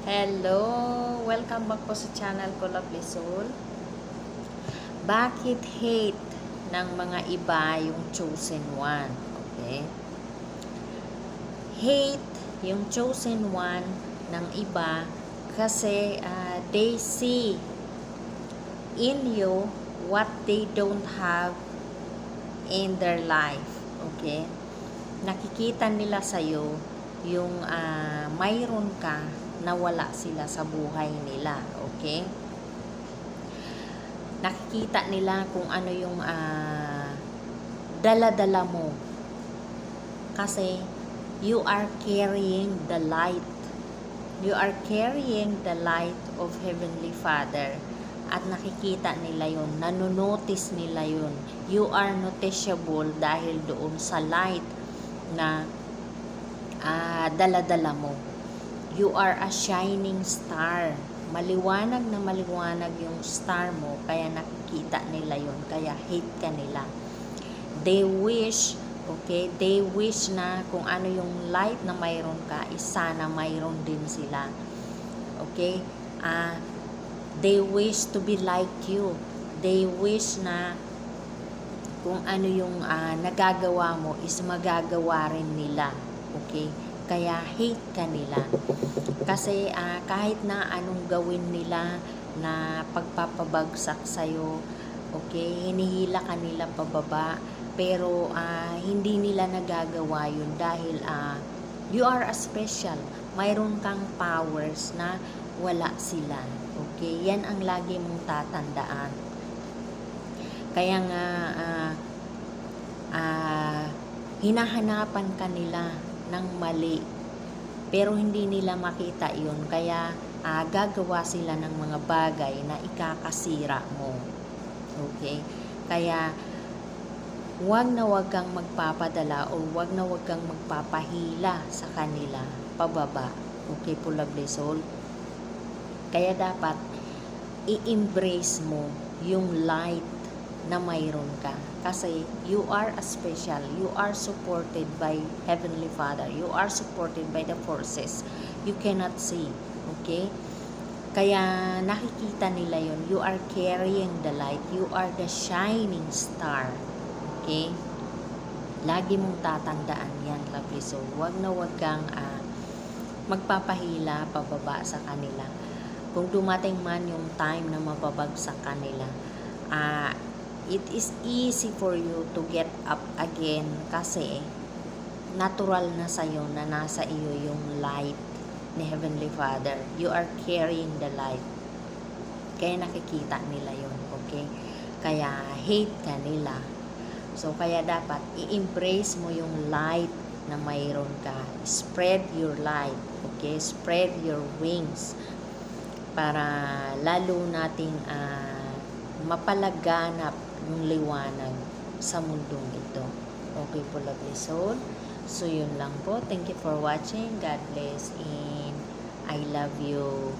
Hello! Welcome back po sa channel ko, Lovely Soul. Bakit hate ng mga iba yung chosen one? Okay? Hate yung chosen one ng iba kasi they see in you what they don't have in their life. Okay? Nakikita nila sa'yo yung mayroon ka na wala sila sa buhay nila. Okay? Nakikita nila kung ano yung dala-dala mo. Kasi you are carrying the light. You are carrying the light of Heavenly Father. At nakikita nila yun. Nanonotice nila yun. You are noticeable dahil doon sa light na dala-dala mo. You are a shining star. Maliwanag na maliwanag yung star mo, kaya nakikita nila yun, kaya hate ka nila. They wish, okay, they wish na kung ano yung light na mayroon ka, sana mayroon din sila. Okay? They wish to be like you. They wish na kung ano yung nagagawa mo is magagawa rin nila. Okay? Kaya hate ka nila. Kasi kahit na anong gawin nila na pagpapabagsak sa'yo, okay, hinihila ka nila pababa, pero hindi nila nagagawa yun dahil you are a special. Mayroon kang powers na wala sila. Okay? Yan ang lagi mong tatandaan. Kaya nga hinahanapan ka nila ng mali, pero hindi nila makita yun, kaya gagawa sila ng mga bagay na ikakasira mo. Okay? Kaya wag na wag kang magpapadala o wag na wag kang magpapahila sa kanila pababa. Okay po, Lovely Soul? Kaya dapat i-embrace mo yung light na mayroon ka. Kasi you are a special. You are supported by Heavenly Father. You are supported by the forces you cannot see. Okay? Kaya nakikita nila yun. You are carrying the light. You are the shining star. Okay? Lagi mong tatandaan yan, Lovely Soul. Huwag na huwag kang magpapahila pababa sa kanila. Kung dumating man yung time na mababagsak kanila, it is easy for you to get up again kasi natural na sa'yo na nasa iyo yung light ni Heavenly Father. You are carrying the light. Kaya nakikita nila yun. Okay? Kaya hate ka nila. So, kaya dapat i-embrace mo yung light na mayroon ka. Spread your light. Okay? Spread your wings para lalo nating mapalaganap yung liwanag sa mundong ito. Okay po, Lovely Soul? So, yun lang po. Thank you for watching. God bless and I love you.